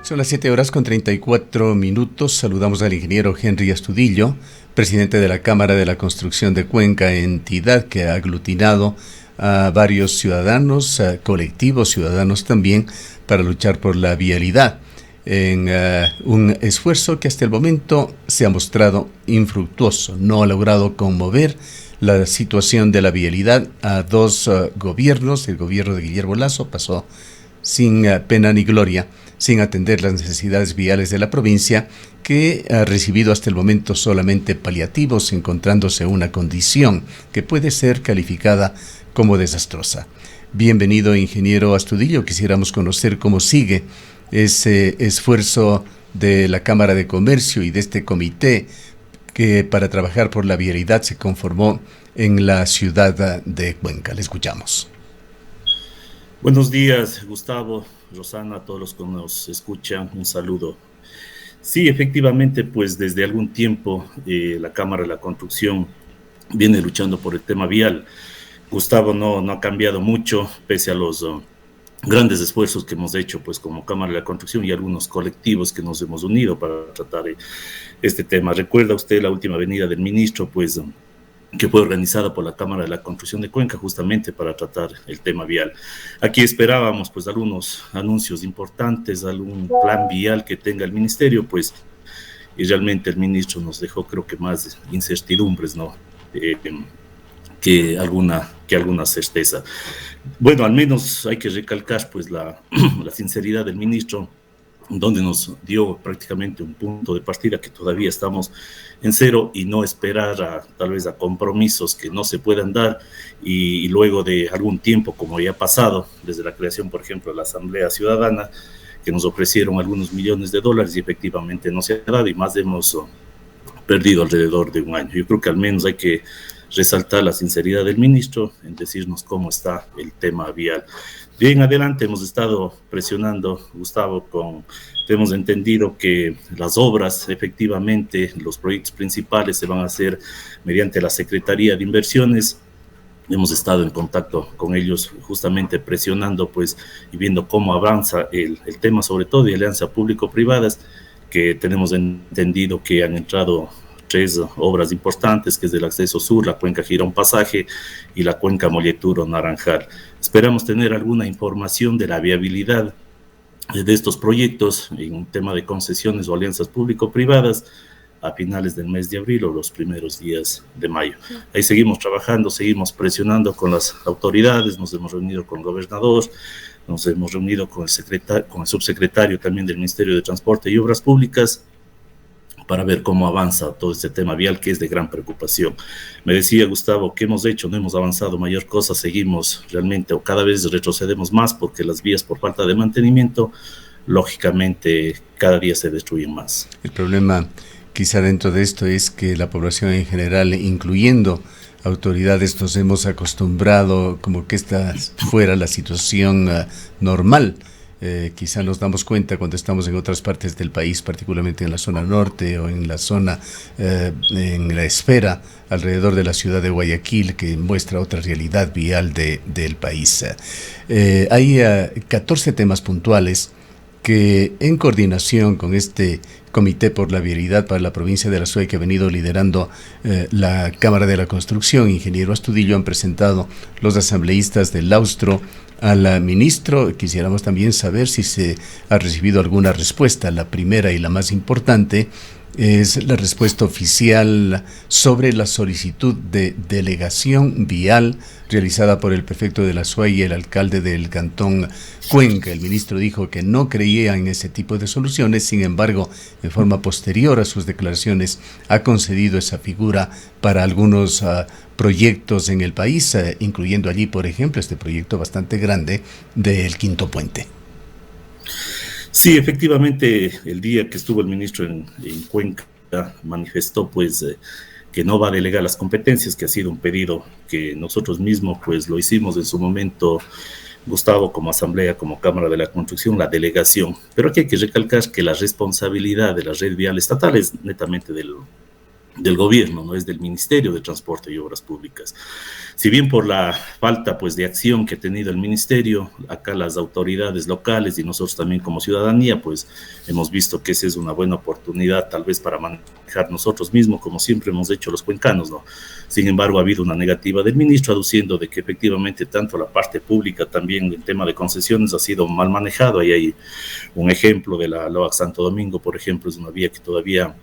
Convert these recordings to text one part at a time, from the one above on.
Son las 7:34. Saludamos al ingeniero Henry Astudillo, presidente de la Cámara de la Construcción de Cuenca, entidad que ha aglutinado a varios ciudadanos, a colectivos ciudadanos también, para luchar por la vialidad, en un esfuerzo que hasta el momento se ha mostrado infructuoso. No ha logrado conmover la situación de la vialidad a dos gobiernos. El gobierno de Guillermo Lasso pasó sin pena ni gloria, sin atender las necesidades viales de la provincia, que ha recibido hasta el momento solamente paliativos, encontrándose una condición que puede ser calificada como desastrosa. Bienvenido, ingeniero Astudillo. Quisiéramos conocer cómo sigue ese esfuerzo de la Cámara de Comercio y de este comité que para trabajar por la vialidad se conformó en la ciudad de Cuenca. Le escuchamos. Buenos días, Gustavo, Rosana, a todos los que nos escuchan, un saludo. Sí, efectivamente, pues desde algún tiempo la Cámara de la Construcción viene luchando por el tema vial. Gustavo, no ha cambiado mucho, pese a los grandes esfuerzos que hemos hecho pues como Cámara de la Construcción y algunos colectivos que nos hemos unido para tratar este tema. ¿Recuerda usted la última venida del ministro, pues que fue organizada por la Cámara de la Construcción de Cuenca justamente para tratar el tema vial? Aquí esperábamos pues algunos anuncios importantes, algún plan vial que tenga el ministerio, pues, y realmente el ministro nos dejó, creo que más incertidumbres, ¿no? Que alguna certeza. Bueno, al menos hay que recalcar pues la sinceridad del ministro, donde nos dio prácticamente un punto de partida que todavía estamos en cero, y no esperar tal vez a compromisos que no se puedan dar y luego de algún tiempo, como ya ha pasado desde la creación, por ejemplo, de la Asamblea Ciudadana, que nos ofrecieron algunos millones de dólares y efectivamente no se ha dado, y más hemos perdido alrededor de un año. Yo creo que al menos hay que resaltar la sinceridad del ministro en decirnos cómo está el tema vial. De ahí en adelante hemos estado presionando, Gustavo, hemos entendido que las obras, efectivamente, los proyectos principales se van a hacer mediante la Secretaría de Inversiones. Hemos estado en contacto con ellos, justamente presionando pues y viendo cómo avanza el tema, sobre todo de alianza público-privadas, que tenemos entendido que han entrado 3 obras importantes, que es del acceso sur, la cuenca Girón Pasaje y la cuenca Molleturo Naranjal. Esperamos tener alguna información de la viabilidad de estos proyectos en un tema de concesiones o alianzas público-privadas a finales del mes de abril o los primeros días de mayo. Ahí seguimos trabajando, seguimos presionando con las autoridades, nos hemos reunido con el gobernador, nos hemos reunido con el subsecretario también del Ministerio de Transporte y Obras Públicas, para ver cómo avanza todo este tema vial, que es de gran preocupación. Me decía Gustavo, ¿qué hemos hecho? No hemos avanzado mayor cosa, seguimos realmente, o cada vez retrocedemos más, porque las vías, por falta de mantenimiento, lógicamente cada día se destruyen más. El problema quizá dentro de esto es que la población en general, incluyendo autoridades, nos hemos acostumbrado como que esta fuera la situación normal. Quizá nos damos cuenta cuando estamos en otras partes del país, particularmente en la zona norte o en la zona, en la esfera alrededor de la ciudad de Guayaquil, que muestra otra realidad vial del país. Hay 14 temas puntuales que, en coordinación con este Comité por la Vialidad para la provincia de la Suay, que ha venido liderando la Cámara de la Construcción, ingeniero Astudillo, han presentado los asambleístas del Austro al ministro. Quisiéramos también saber si se ha recibido alguna respuesta. La primera y la más importante es la respuesta oficial sobre la solicitud de delegación vial realizada por el prefecto de la SUAY y el alcalde del cantón Cuenca. El ministro dijo que no creía en ese tipo de soluciones, sin embargo, en forma posterior a sus declaraciones, ha concedido esa figura para algunos proyectos en el país, incluyendo allí, por ejemplo, este proyecto bastante grande del Quinto Puente. Sí, efectivamente, el día que estuvo el ministro en Cuenca manifestó pues que no va a delegar las competencias, que ha sido un pedido que nosotros mismos pues lo hicimos en su momento, Gustavo, como asamblea, como Cámara de la Construcción, la delegación. Pero aquí hay que recalcar que la responsabilidad de la red vial estatal es netamente del del gobierno, no es del Ministerio de Transporte y Obras Públicas. Si bien por la falta pues de acción que ha tenido el ministerio, acá las autoridades locales y nosotros también como ciudadanía pues hemos visto que esa es una buena oportunidad tal vez para manejar nosotros mismos como siempre hemos hecho los cuencanos, ¿no? Sin embargo ha habido una negativa del ministro aduciendo de que efectivamente tanto la parte pública también el tema de concesiones ha sido mal manejado. Ahí hay un ejemplo de la LOAC Santo Domingo, por ejemplo, es una vía que todavía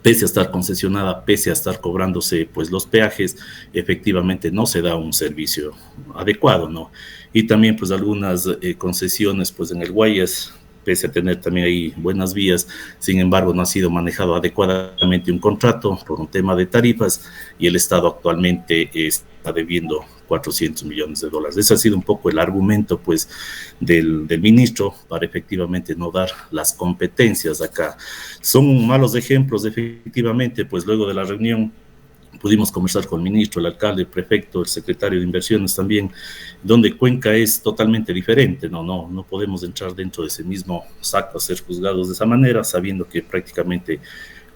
pese a estar concesionada, pese a estar cobrándose pues los peajes, efectivamente no se da un servicio adecuado, ¿no? Y también pues algunas concesiones pues en el Guayas, pese a tener también ahí buenas vías, sin embargo no ha sido manejado adecuadamente un contrato por un tema de tarifas y el Estado actualmente está debiendo 400 millones de dólares. Ese ha sido un poco el argumento pues del ministro para efectivamente no dar las competencias acá. Son malos ejemplos efectivamente, pues luego de la reunión pudimos conversar con el ministro, el alcalde, el prefecto, el secretario de Inversiones también, donde Cuenca es totalmente diferente, no podemos entrar dentro de ese mismo saco a ser juzgados de esa manera, sabiendo que prácticamente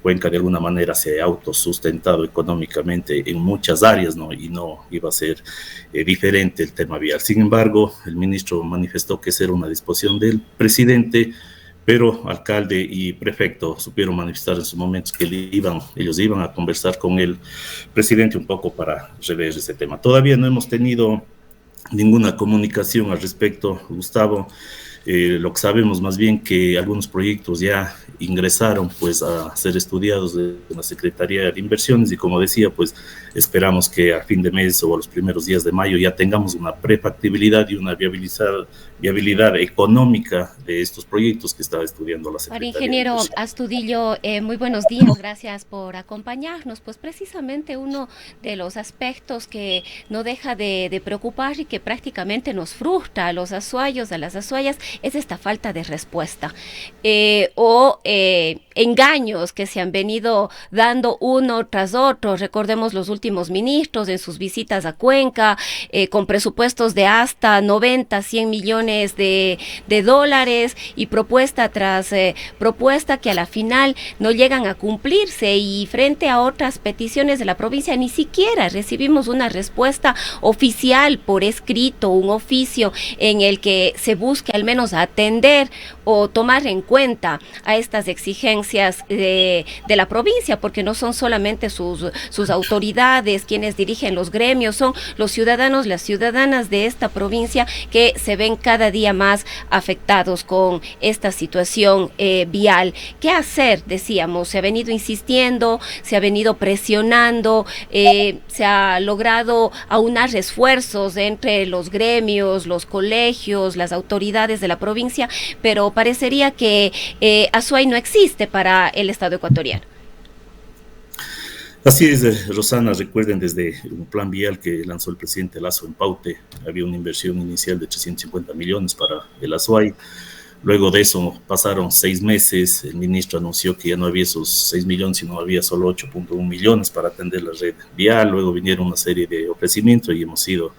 Cuenca de alguna manera se ha autosustentado económicamente en muchas áreas, ¿no? Y no iba a ser diferente el tema vial. Sin embargo, el ministro manifestó que esa era una disposición del presidente, pero alcalde y prefecto supieron manifestar en sus momentos que ellos iban a conversar con el presidente un poco para rever ese tema. Todavía no hemos tenido ninguna comunicación al respecto, Gustavo. Lo que sabemos más bien que algunos proyectos ya ingresaron pues a ser estudiados de la Secretaría de Inversiones y como decía pues esperamos que a fin de mes o a los primeros días de mayo ya tengamos una prefactibilidad y una viabilidad económica de estos proyectos que está estudiando la Secretaría. Ingeniero Astudillo, muy buenos días, gracias por acompañarnos. Pues precisamente uno de los aspectos que no deja de preocupar y que prácticamente nos frustra a los azuayos, a las azuayas, es esta falta de respuesta engaños que se han venido dando uno tras otro. Recordemos los últimos ministros en sus visitas a Cuenca, con presupuestos de hasta 90, 100 millones de dólares y propuesta tras propuesta que a la final no llegan a cumplirse, y frente a otras peticiones de la provincia ni siquiera recibimos una respuesta oficial por escrito, un oficio en el que se busque al menos atender o tomar en cuenta a estas exigencias de la provincia, porque no son solamente sus autoridades quienes dirigen los gremios, son los ciudadanos, las ciudadanas de esta provincia que se ven cada día más afectados con esta situación vial. ¿Qué hacer? Decíamos, se ha venido insistiendo, se ha venido presionando, se ha logrado aunar esfuerzos entre los gremios, los colegios, las autoridades de la provincia, pero parecería que Azuay no existe para el Estado ecuatoriano. Así es, Rosana, recuerden desde un plan vial que lanzó el presidente Lasso en Paute, había una inversión inicial de 350 millones para el Azuay. Luego de eso pasaron 6 meses, el ministro anunció que ya no había esos 6 millones, sino había solo 8.1 millones para atender la red vial. Luego vinieron una serie de ofrecimientos y hemos sido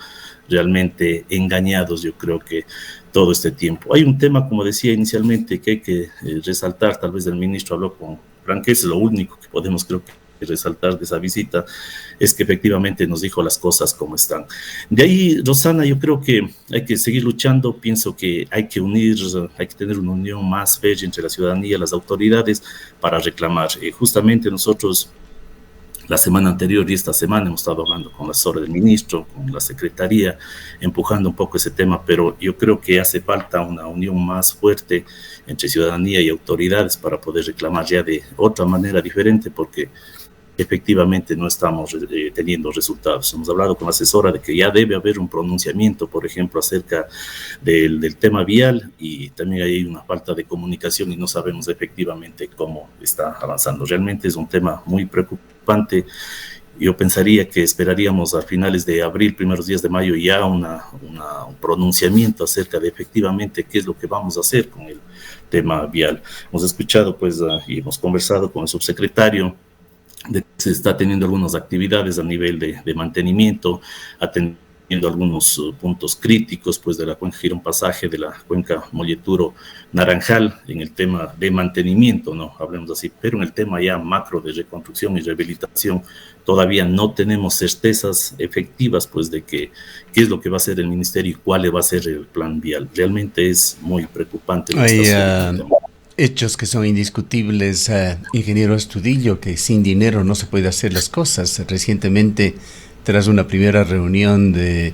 realmente engañados, yo creo que todo este tiempo. Hay un tema, como decía inicialmente, que hay que resaltar, tal vez el ministro habló con franqueza, lo único que podemos creo que resaltar de esa visita es que efectivamente nos dijo las cosas como están. De ahí, Rosana, yo creo que hay que seguir luchando, pienso que hay que hay que tener una unión más férrea entre la ciudadanía y las autoridades para reclamar. Justamente nosotros la semana anterior y esta semana hemos estado hablando con la asesora del ministro, con la secretaría, empujando un poco ese tema, pero yo creo que hace falta una unión más fuerte entre ciudadanía y autoridades para poder reclamar ya de otra manera diferente, porque efectivamente no estamos teniendo resultados. Hemos hablado con la asesora de que ya debe haber un pronunciamiento, por ejemplo, acerca del tema vial, y también hay una falta de comunicación y no sabemos efectivamente cómo está avanzando. Realmente es un tema muy preocupante. Yo pensaría que esperaríamos a finales de abril, primeros días de mayo, ya un pronunciamiento acerca de efectivamente qué es lo que vamos a hacer con el tema vial. Hemos escuchado pues y hemos conversado con el subsecretario de que se está teniendo algunas actividades a nivel de mantenimiento, atendiendo viendo algunos puntos críticos pues de la cuenca Girón Pasaje, de la cuenca Molleturo Naranjal, en el tema de mantenimiento, no hablemos así, pero en el tema ya macro de reconstrucción y rehabilitación todavía no tenemos certezas efectivas pues de qué es lo que va a hacer el ministerio y cuál va a ser el plan vial. Realmente es muy preocupante. Hay hechos que son indiscutibles, ingeniero Astudillo, que sin dinero no se puede hacer las cosas. Recientemente, tras una primera reunión del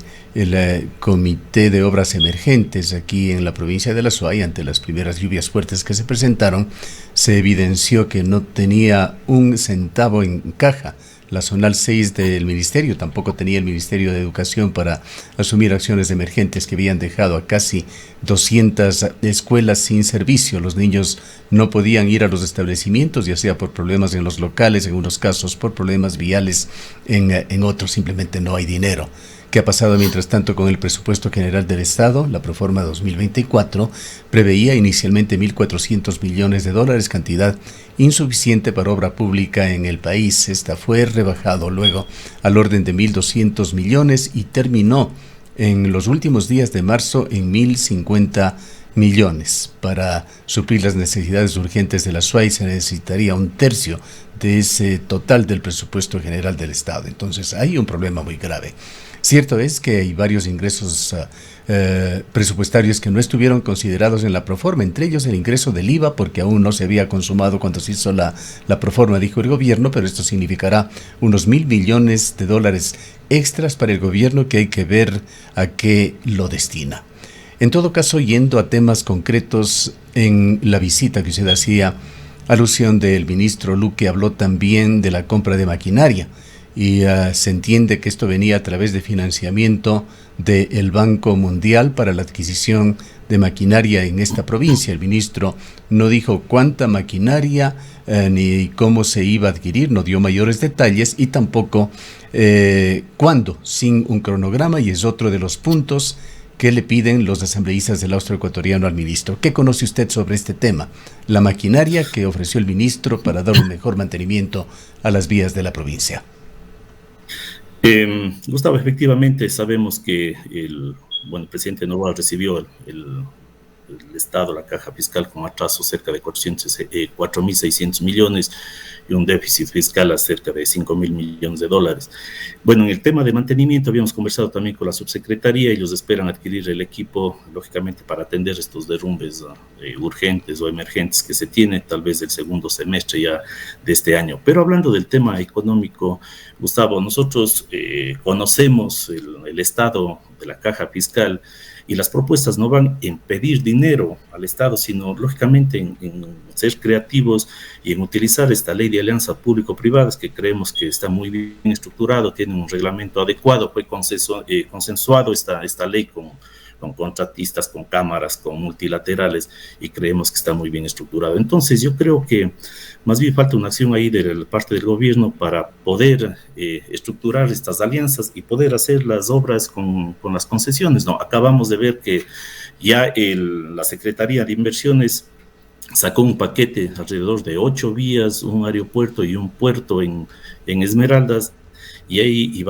Comité de Obras Emergentes aquí en la provincia de La Suay, ante las primeras lluvias fuertes que se presentaron, se evidenció que no tenía un centavo en caja la zonal 6 del ministerio, tampoco tenía el Ministerio de Educación para asumir acciones emergentes que habían dejado a casi 200 escuelas sin servicio. Los niños no podían ir a los establecimientos, ya sea por problemas en los locales, en unos casos por problemas viales, en otros simplemente no hay dinero. ¿Qué ha pasado mientras tanto con el presupuesto general del Estado? La Proforma 2024 preveía inicialmente 1.400 millones de dólares, cantidad insuficiente para obra pública en el país. Esta fue rebajado luego al orden de 1.200 millones y terminó en los últimos días de marzo en 1.050 millones. Para suplir las necesidades urgentes de la SUAY se necesitaría un tercio de ese total del presupuesto general del Estado. Entonces hay un problema muy grave. Cierto es que hay varios ingresos presupuestarios que no estuvieron considerados en la Proforma, entre ellos el ingreso del IVA, porque aún no se había consumado cuando se hizo la Proforma, dijo el gobierno, pero esto significará unos 1.000 millones de dólares extras para el gobierno que hay que ver a qué lo destina. En todo caso, yendo a temas concretos, en la visita que usted hacía alusión del ministro Luque, habló también de la compra de maquinaria. Y se entiende que esto venía a través de financiamiento del Banco Mundial para la adquisición de maquinaria en esta provincia. El ministro no dijo cuánta maquinaria ni cómo se iba a adquirir, no dio mayores detalles y tampoco cuándo, sin un cronograma, y es otro de los puntos que le piden los asambleístas del austroecuatoriano al ministro. ¿Qué conoce usted sobre este tema? La maquinaria que ofreció el ministro para dar un mejor mantenimiento a las vías de la provincia. Gustavo, efectivamente sabemos que el presidente Noboa recibió el Estado, la caja fiscal, con atraso cerca de 4.600 millones y un déficit fiscal a cerca de 5.000 millones de dólares. Bueno, en el tema de mantenimiento habíamos conversado también con la subsecretaría. Ellos esperan adquirir el equipo, lógicamente, para atender estos derrumbes urgentes o emergentes que se tiene, tal vez el segundo semestre ya de este año. Pero hablando del tema económico, Gustavo, nosotros conocemos el estado de la caja fiscal, y las propuestas no van en pedir dinero al Estado, sino lógicamente en ser creativos y en utilizar esta ley de alianzas público-privadas, que creemos que está muy bien estructurado, tiene un reglamento adecuado, fue consensuado esta ley con contratistas, con cámaras, con multilaterales, y creemos que está muy bien estructurado. Entonces yo creo que más bien falta una acción ahí de parte del gobierno para poder estructurar estas alianzas y poder hacer las obras con las concesiones, ¿no? Acabamos de ver que ya la Secretaría de Inversiones sacó un paquete alrededor de 8 vías, un aeropuerto y un puerto en Esmeraldas, y ahí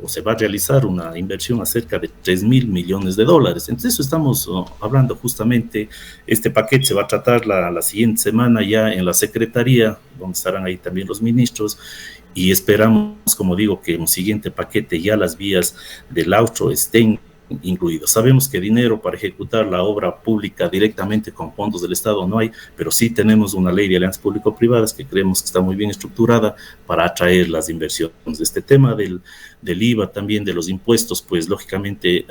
se va a realizar una inversión a cerca de 3.000 millones de dólares. Entonces eso estamos hablando justamente. Este paquete se va a tratar la siguiente semana ya en la Secretaría, donde estarán ahí también los ministros, y esperamos, como digo, que en un siguiente paquete ya las vías del austro estén incluidos. Sabemos que dinero para ejecutar la obra pública directamente con fondos del Estado no hay, pero sí tenemos una ley de alianzas público-privadas que creemos que está muy bien estructurada para atraer las inversiones. Este tema del IVA, también de los impuestos, pues lógicamente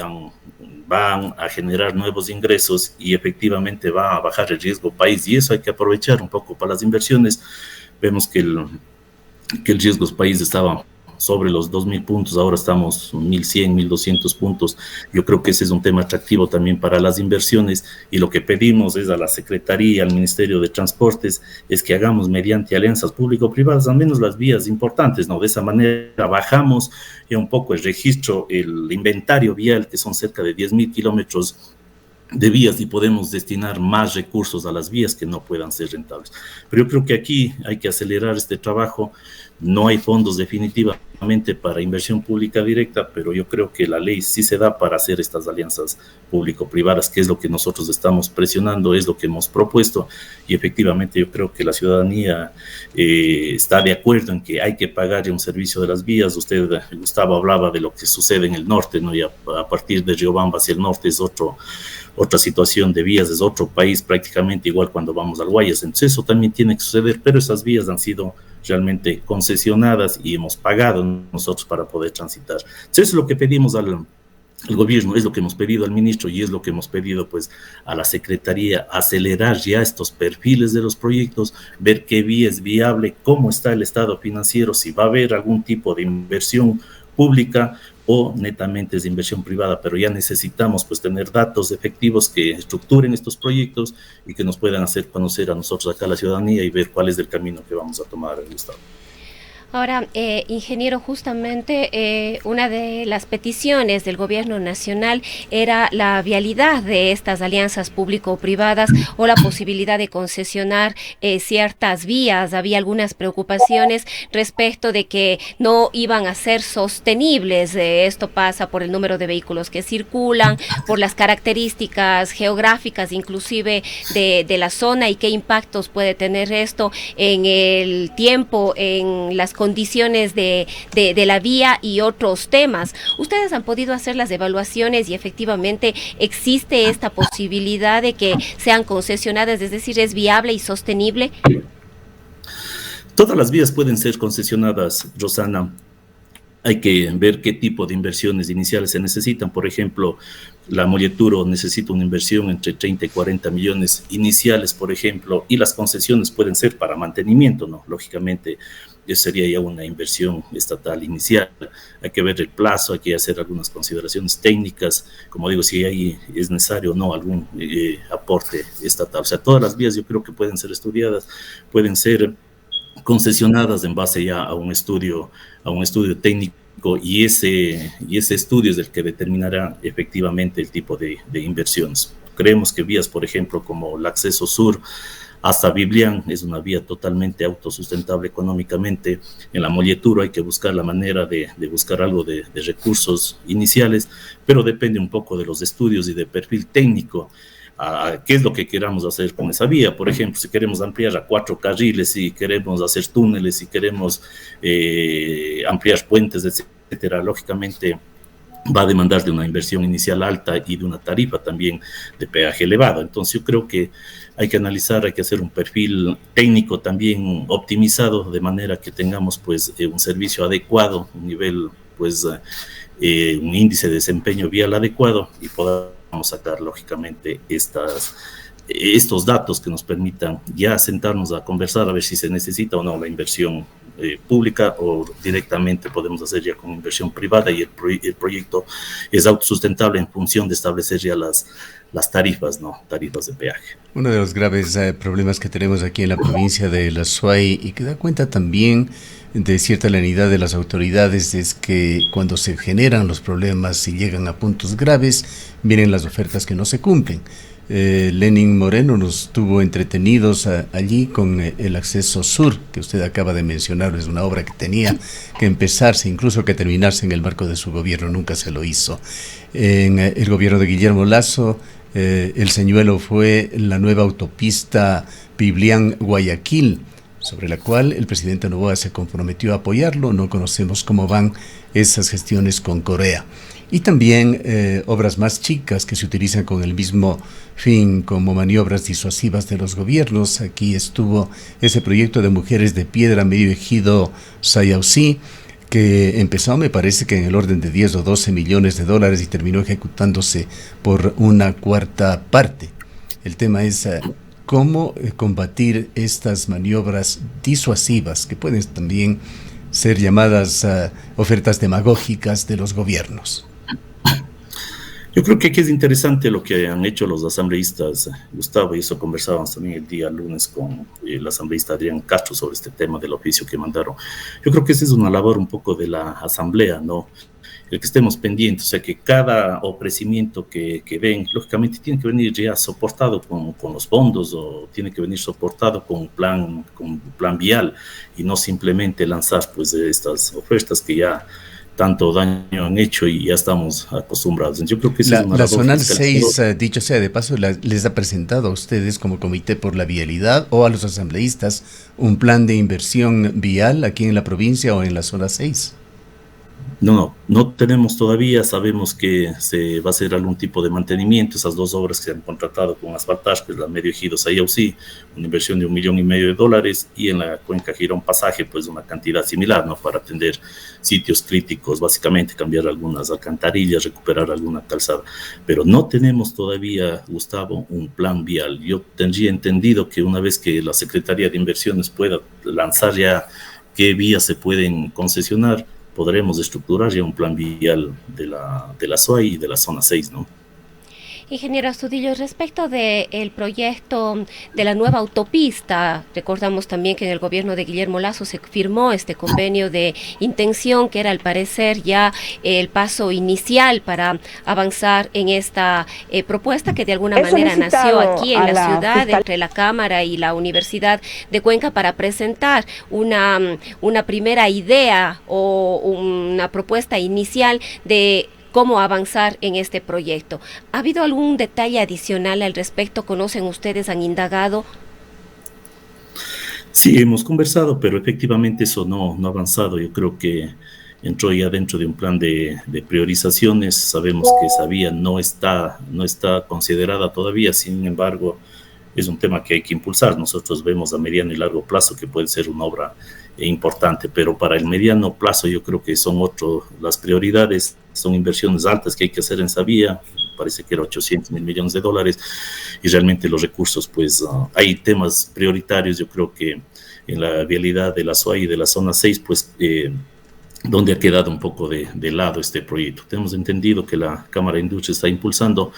van a generar nuevos ingresos y efectivamente va a bajar el riesgo país, y eso hay que aprovechar un poco para las inversiones. Vemos que el riesgo país estaba sobre los 2.000 puntos, ahora estamos 1.100, 1.200 puntos. Yo creo que ese es un tema atractivo también para las inversiones, y lo que pedimos es a la Secretaría, al Ministerio de Transportes, es que hagamos mediante alianzas público-privadas al menos las vías importantes, ¿no? De esa manera bajamos ya un poco el registro, el inventario vial, que son cerca de 10.000 kilómetros de vías, y podemos destinar más recursos a las vías que no puedan ser rentables. Pero yo creo que aquí hay que acelerar este trabajo. No hay fondos definitivamente exclusivamente para inversión pública directa, pero yo creo que la ley sí se da para hacer estas alianzas público-privadas, que es lo que nosotros estamos presionando, es lo que hemos propuesto, y efectivamente yo creo que la ciudadanía está de acuerdo en que hay que pagar ya un servicio de las vías. Usted, Gustavo, hablaba de lo que sucede en el norte, ¿no? Y a partir de Riobamba hacia el norte es otra situación de vías, es otro país prácticamente igual cuando vamos al Guayas. Entonces eso también tiene que suceder, pero esas vías han sido realmente concesionadas y hemos pagado nosotros para poder transitar. Entonces eso es lo que pedimos al gobierno, es lo que hemos pedido al ministro y es lo que hemos pedido pues a la Secretaría, acelerar ya estos perfiles de los proyectos, ver qué vía es viable, cómo está el estado financiero, si va a haber algún tipo de inversión pública o netamente es de inversión privada, pero ya necesitamos pues tener datos efectivos que estructuren estos proyectos y que nos puedan hacer conocer a nosotros acá, la ciudadanía, y ver cuál es el camino que vamos a tomar en el Estado. Ahora, ingeniero, justamente una de las peticiones del gobierno nacional era la vialidad de estas alianzas público-privadas o la posibilidad de concesionar ciertas vías. Había algunas preocupaciones respecto de que no iban a ser sostenibles. Esto pasa por el número de vehículos que circulan, por las características geográficas inclusive de la zona y qué impactos puede tener esto en el tiempo, en las condiciones de la vía y otros temas. ¿Ustedes han podido hacer las evaluaciones y efectivamente existe esta posibilidad de que sean concesionadas, es decir, es viable y sostenible? Todas las vías pueden ser concesionadas, Rosana. Hay que ver qué tipo de inversiones iniciales se necesitan. Por ejemplo, la Molleturo necesita una inversión entre 30 y 40 millones iniciales, por ejemplo, y las concesiones pueden ser para mantenimiento, ¿no? Lógicamente, eso sería ya una inversión estatal inicial. Hay que ver el plazo, hay que hacer algunas consideraciones técnicas, como digo, si ahí es necesario o no algún aporte estatal. O sea, todas las vías yo creo que pueden ser estudiadas, pueden ser concesionadas en base ya a un estudio técnico, y ese estudio es el que determinará efectivamente el tipo de inversiones. Creemos que vías, por ejemplo, como el acceso sur hasta Biblián es una vía totalmente autosustentable económicamente. En la Molleturo hay que buscar la manera de buscar algo de recursos iniciales, pero depende un poco de los estudios y de perfil técnico. ¿Qué es lo que queramos hacer con esa vía? Por ejemplo, si queremos ampliar a 4 carriles, si queremos hacer túneles, si queremos ampliar puentes, etcétera, lógicamente va a demandar de una inversión inicial alta y de una tarifa también de peaje elevado. Entonces yo creo que hay que analizar, hay que hacer un perfil técnico también optimizado, de manera que tengamos pues un servicio adecuado, un nivel pues un índice de desempeño vial adecuado, y podamos sacar lógicamente estos datos que nos permitan ya sentarnos a conversar a ver si se necesita o no la inversión pública, o directamente podemos hacer ya con inversión privada, y el proyecto es autosustentable en función de establecer ya las tarifas, ¿no? Tarifas de peaje. Uno de los graves problemas que tenemos aquí en la provincia de La Suay, y que da cuenta también de cierta lenidad de las autoridades, es que cuando se generan los problemas y llegan a puntos graves, vienen las ofertas que no se cumplen. Lenin Moreno nos tuvo entretenidos allí con el acceso sur, que usted acaba de mencionar. Es una obra que tenía que empezarse, incluso que terminarse en el marco de su gobierno, nunca se lo hizo. En el gobierno de Guillermo Lasso, el señuelo fue la nueva autopista Biblián-Guayaquil, sobre la cual el presidente Noboa se comprometió a apoyarlo. No conocemos cómo van esas gestiones con Corea. Y también obras más chicas que se utilizan con el mismo fin, como maniobras disuasivas de los gobiernos. Aquí estuvo ese proyecto de Mujeres de Piedra, Medio Ejido Sayausí, que empezó, me parece que en el orden de 10 o 12 millones de dólares y terminó ejecutándose por una cuarta parte. El tema es cómo combatir estas maniobras disuasivas, que pueden también ser llamadas ofertas demagógicas de los gobiernos. Yo creo que aquí es interesante lo que han hecho los asambleístas, Gustavo, y eso conversábamos también el día lunes con el asambleísta Adrián Castro sobre este tema del oficio que mandaron. Yo creo que esa es una labor un poco de la asamblea, ¿no? el que estemos pendientes, o sea, que cada ofrecimiento que ven, lógicamente tiene que venir ya soportado con los fondos, o tiene que venir soportado con un plan vial, y no simplemente lanzar pues estas ofertas que ya tanto daño han hecho y ya estamos acostumbrados. Yo creo que la Zonal 6, dicho sea de paso, les ha presentado a ustedes como Comité por la Vialidad o a los asambleístas un plan de inversión vial aquí en la provincia o en la zona 6. No tenemos todavía. Sabemos que se va a hacer algún tipo de mantenimiento. Esas dos obras que se han contratado con Asfaltage, que es la Medio Ejido Sayausí, una inversión de $1,5 millones, y en la cuenca Girón Pasaje, pues una cantidad similar, ¿no? Para atender sitios críticos, básicamente cambiar algunas alcantarillas, recuperar alguna calzada. Pero no tenemos todavía, Gustavo, un plan vial. Yo tendría entendido que una vez que la Secretaría de Inversiones pueda lanzar ya qué vías se pueden concesionar, podremos estructurar ya un plan vial de la SOAI y de la zona 6, ¿no? Ingeniero Astudillo, respecto del proyecto de la nueva autopista, recordamos también que en el gobierno de Guillermo Lasso se firmó este convenio de intención, que era al parecer ya el paso inicial para avanzar en esta propuesta que de alguna manera nació aquí en la ciudad, entre la Cámara y la Universidad de Cuenca, para presentar una primera idea o una propuesta inicial de cómo avanzar en este proyecto. ¿Ha habido algún detalle adicional al respecto? ¿Conocen ustedes, han indagado? Sí, hemos conversado, pero efectivamente eso no ha avanzado. Yo creo que entró ya dentro de un plan de priorizaciones. Sabemos que esa vía no está considerada todavía. Sin embargo, es un tema que hay que impulsar. Nosotros vemos a mediano y largo plazo que puede ser una obra importante, pero para el mediano plazo yo creo que las prioridades son inversiones altas que hay que hacer en esa vía. Parece que era $800 millones, y realmente los recursos, pues hay temas prioritarios. Yo creo que en la vialidad de la SOAI y de la zona 6, pues donde ha quedado un poco de lado este proyecto. Tenemos entendido que la Cámara de Industria está impulsando,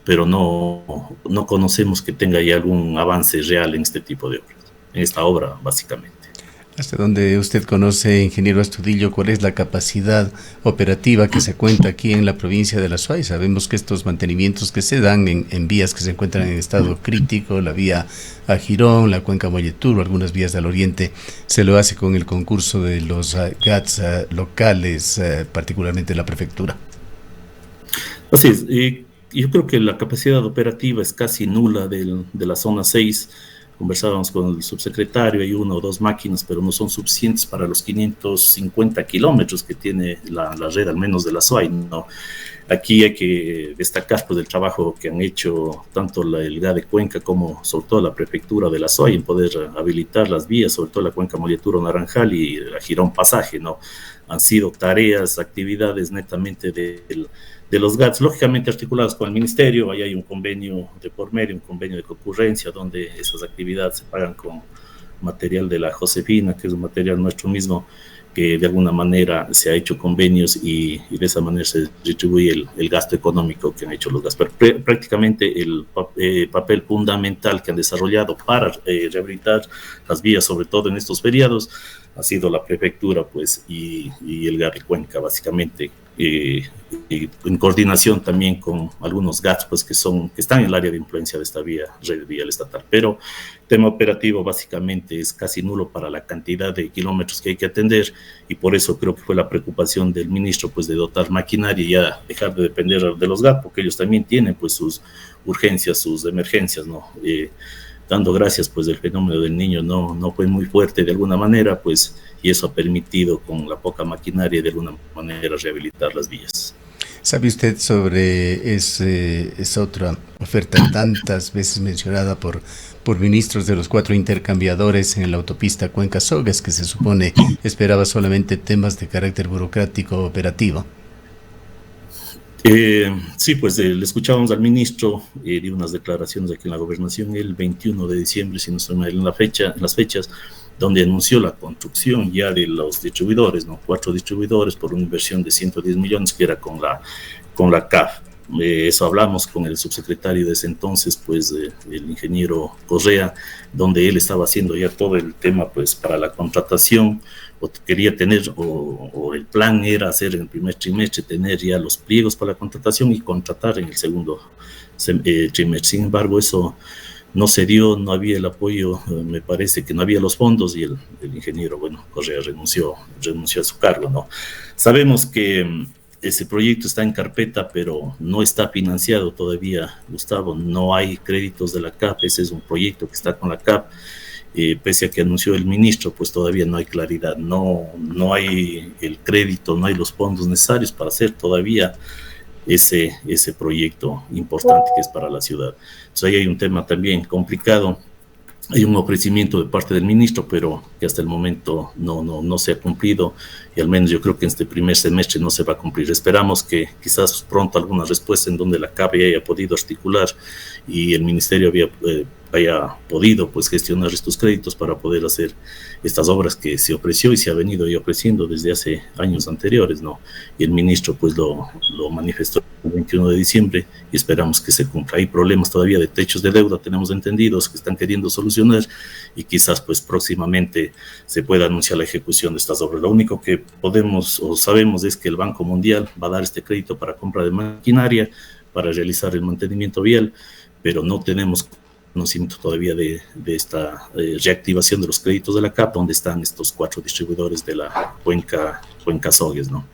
pero no conocemos que tenga ya algún avance real en este tipo de obras, en esta obra básicamente. Hasta donde usted conoce, ingeniero Astudillo, ¿cuál es la capacidad operativa que se cuenta aquí en la provincia de la SOAI? Sabemos que estos mantenimientos que se dan en vías que se encuentran en estado crítico, la vía a Girón, la cuenca Molleturo, algunas vías del oriente, se lo hace con el concurso de los GATS locales, particularmente la prefectura. Así es. Yo creo que la capacidad operativa es casi nula de la zona 6. Conversábamos con el subsecretario, hay 1 o 2 máquinas, pero no son suficientes para los 550 kilómetros que tiene la red, al menos de la SOAI, ¿no? Aquí hay que destacar pues el trabajo que han hecho tanto el GA de Cuenca como sobre todo la prefectura de la SOAI en poder habilitar las vías, sobre todo la cuenca Molleturo Naranjal y la Girón Pasaje, ¿no? Han sido tareas, actividades netamente de los GATS, lógicamente articulados con el ministerio. Ahí hay un convenio de por medio, un convenio de concurrencia, donde esas actividades se pagan con material de la Josefina, que es un material nuestro mismo, que de alguna manera se ha hecho convenios y de esa manera se distribuye el gasto económico que han hecho los GATS. Pero prácticamente el papel fundamental que han desarrollado para rehabilitar las vías, sobre todo en estos feriados, ha sido la prefectura, pues, y el GA de Cuenca, básicamente, en coordinación también con algunos GATS, pues, que están en el área de influencia de esta red vial estatal. Pero el tema operativo básicamente es casi nulo para la cantidad de kilómetros que hay que atender, y por eso creo que fue la preocupación del ministro, pues, de dotar maquinaria y ya dejar de depender de los GATS, porque ellos también tienen, pues, sus urgencias, sus emergencias, ¿no? Dando gracias, pues el fenómeno del Niño no fue muy fuerte de alguna manera, pues, y eso ha permitido con la poca maquinaria de alguna manera rehabilitar las vías. ¿Sabe usted sobre esa otra oferta tantas veces mencionada por ministros de los 4 intercambiadores en la autopista Cuenca-Sogas, que se supone esperaba solamente temas de carácter burocrático operativo? Sí, pues le escuchábamos al ministro, dio unas declaraciones aquí en la gobernación el 21 de diciembre, si no estoy mal en las fechas, donde anunció la construcción ya de los distribuidores, ¿no? 4 distribuidores por una inversión de 110 millones, que era con la CAF. eso hablamos con el subsecretario de ese entonces, pues el ingeniero Correa, donde él estaba haciendo ya todo el tema pues para la contratación, o quería tener, o el plan era hacer en el primer trimestre, tener ya los pliegos para la contratación y contratar en el segundo trimestre. Sin embargo, eso no se dio, no había el apoyo, me parece que no había los fondos, y el ingeniero, bueno, Correa renunció a su cargo, ¿no? Sabemos que ese proyecto está en carpeta, pero no está financiado todavía, Gustavo, no hay créditos de la CAP, ese es un proyecto que está con la CAP, pese a que anunció el ministro, pues todavía no hay claridad, no hay el crédito, no hay los fondos necesarios para hacer todavía ese proyecto importante que es para la ciudad. Entonces ahí hay un tema también complicado. Hay un ofrecimiento de parte del ministro, pero que hasta el momento no se ha cumplido, y al menos yo creo que en este primer semestre no se va a cumplir. Esperamos que quizás pronto alguna respuesta en donde la CAP haya podido articular y el ministerio haya podido pues gestionar estos créditos para poder hacer estas obras que se ofreció y se ha venido ya ofreciendo desde hace años anteriores, ¿no? Y el ministro pues lo manifestó el 21 de diciembre y esperamos que se cumpla. Hay problemas todavía de techos de deuda, tenemos entendidos, que están queriendo solucionar, y quizás pues próximamente se pueda anunciar la ejecución de estas obras. Lo único que podemos o sabemos es que el Banco Mundial va a dar este crédito para compra de maquinaria, para realizar el mantenimiento vial, pero no tenemos conocimiento todavía de esta reactivación de los créditos de la CAP, donde están estos 4 distribuidores de la cuenca Sogues, ¿no?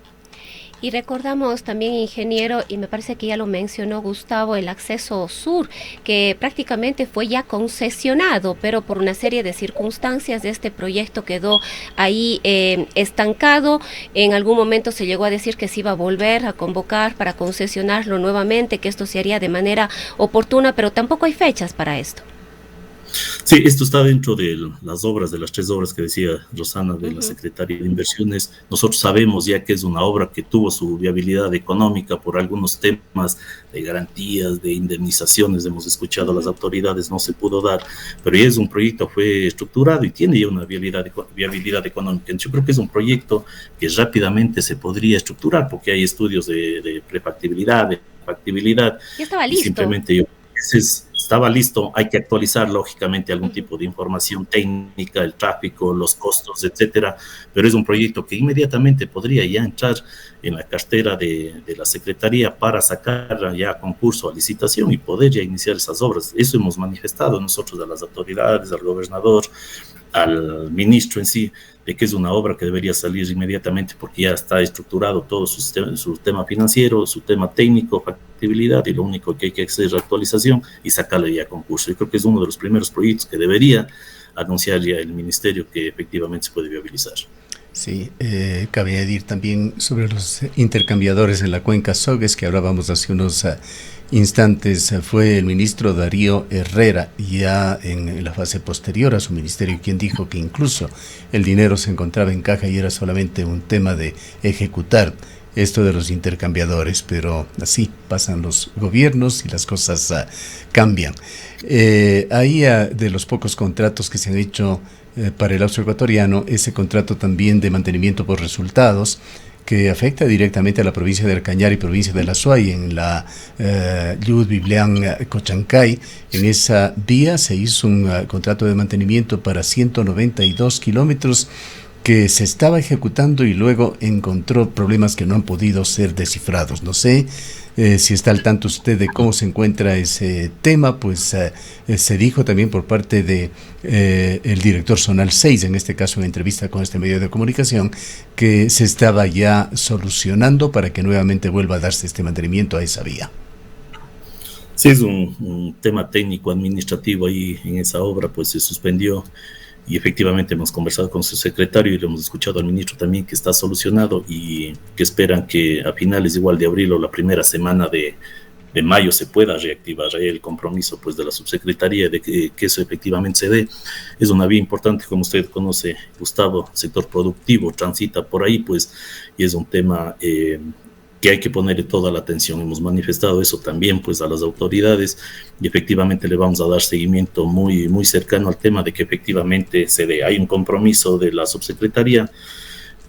Y recordamos también, ingeniero, y me parece que ya lo mencionó Gustavo, el acceso sur, que prácticamente fue ya concesionado, pero por una serie de circunstancias este proyecto quedó ahí estancado. En algún momento se llegó a decir que se iba a volver a convocar para concesionarlo nuevamente, que esto se haría de manera oportuna, pero tampoco hay fechas para esto. Sí, esto está dentro de las obras, de las 3 obras que decía Rosana, de la Secretaría de Inversiones. Nosotros sabemos ya que es una obra que tuvo su viabilidad económica por algunos temas de garantías, de indemnizaciones, hemos escuchado a las autoridades, no se pudo dar, pero ya es un proyecto, fue estructurado y tiene ya una viabilidad económica. Yo creo que es un proyecto que rápidamente se podría estructurar, porque hay estudios de prefactibilidad, de factibilidad. Ya estaba listo. Simplemente estaba listo, hay que actualizar lógicamente algún tipo de información técnica, el tráfico, los costos, etcétera, pero es un proyecto que inmediatamente podría ya entrar en la cartera de la Secretaría para sacar ya a concurso, a licitación, y poder ya iniciar esas obras. Eso hemos manifestado nosotros a las autoridades, al gobernador, al ministro en sí, de que es una obra que debería salir inmediatamente porque ya está estructurado todo su tema financiero, su tema técnico, factibilidad, y lo único que hay que hacer es actualización y sacarle ya a concurso. Yo creo que es uno de los primeros proyectos que debería anunciar ya el ministerio que efectivamente se puede viabilizar. Sí, cabe añadir también sobre los intercambiadores en la cuenca Sogues, que hablábamos hace unos instantes. Fue el ministro Darío Herrera, ya en la fase posterior a su ministerio, quien dijo que incluso el dinero se encontraba en caja y era solamente un tema de ejecutar esto de los intercambiadores, pero así pasan los gobiernos y las cosas cambian. Ahí de los pocos contratos que se han hecho para el Austro Ecuatoriano, ese contrato también de mantenimiento por resultados, que afecta directamente a la provincia del Cañar y provincia de la Suay, en la Llud Biblián Cochancay. En esa vía se hizo un contrato de mantenimiento para 192 kilómetros que se estaba ejecutando y luego encontró problemas que no han podido ser descifrados. No sé si está al tanto usted de cómo se encuentra ese tema. Pues se dijo también por parte de el director zonal 6, en este caso en entrevista con este medio de comunicación, que se estaba ya solucionando para que nuevamente vuelva a darse este mantenimiento a esa vía. Sí, es un tema técnico administrativo ahí en esa obra, pues se suspendió. Y efectivamente hemos conversado con su secretario y le hemos escuchado al ministro también que está solucionado y que esperan que a finales igual de abril o la primera semana de mayo se pueda reactivar el compromiso pues de la subsecretaría de que eso efectivamente se dé. Es una vía importante, como usted conoce, Gustavo, sector productivo transita por ahí, pues, y es un tema que hay que ponerle toda la atención. Hemos manifestado eso también pues a las autoridades y efectivamente le vamos a dar seguimiento muy, muy cercano al tema de que efectivamente se dé. Hay un compromiso de la subsecretaría,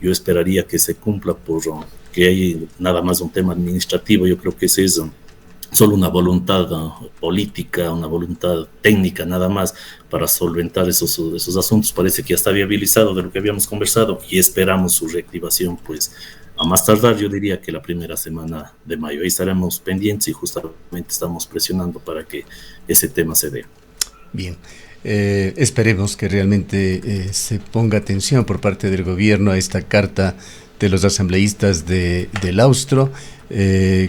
yo esperaría que se cumpla, porque hay nada más un tema administrativo. Yo creo que ese es solo una voluntad política, una voluntad técnica nada más para solventar esos asuntos. Parece que ya está viabilizado de lo que habíamos conversado y esperamos su reactivación, pues a más tardar yo diría que la primera semana de mayo. Ahí estaremos pendientes y justamente estamos presionando para que ese tema se dé. Bien. Esperemos que realmente se ponga atención por parte del gobierno a esta carta de los asambleístas del Austro.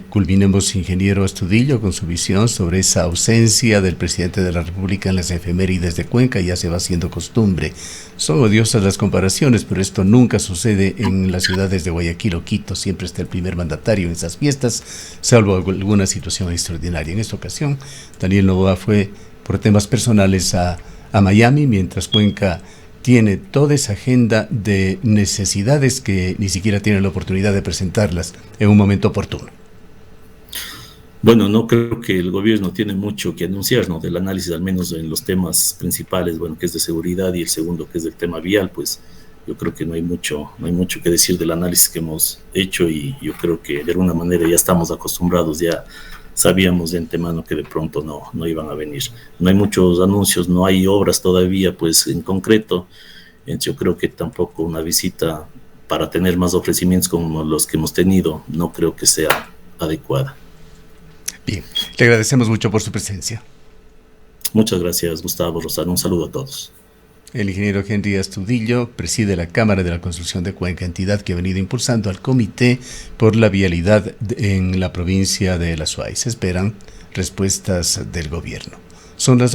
Culminemos, ingeniero Astudillo, con su visión sobre esa ausencia del presidente de la República en las efemérides de Cuenca. Ya se va haciendo costumbre. Son odiosas las comparaciones, pero esto nunca sucede en las ciudades de Guayaquil o Quito. Siempre está el primer mandatario en esas fiestas, salvo alguna situación extraordinaria. En esta ocasión, Daniel Noboa fue por temas personales a Miami, mientras Cuenca tiene toda esa agenda de necesidades que ni siquiera tiene la oportunidad de presentarlas en un momento oportuno. Bueno, no creo que el gobierno tiene mucho que anunciar, ¿no? Del análisis, al menos en los temas principales, bueno, que es de seguridad, y el segundo, que es del tema vial, pues yo creo que no hay mucho que decir del análisis que hemos hecho, y yo creo que de alguna manera ya estamos acostumbrados, ya sabíamos de antemano que de pronto no iban a venir. No hay muchos anuncios, no hay obras todavía, pues en concreto. Yo creo que tampoco una visita para tener más ofrecimientos como los que hemos tenido, no creo que sea adecuada. Bien, le agradecemos mucho por su presencia. Muchas gracias, Gustavo, Rosana. Un saludo a todos. El ingeniero Henry Astudillo preside la Cámara de la Construcción de Cuenca, entidad que ha venido impulsando al Comité por la Vialidad en la provincia de El Azuay. Se esperan respuestas del gobierno. Son las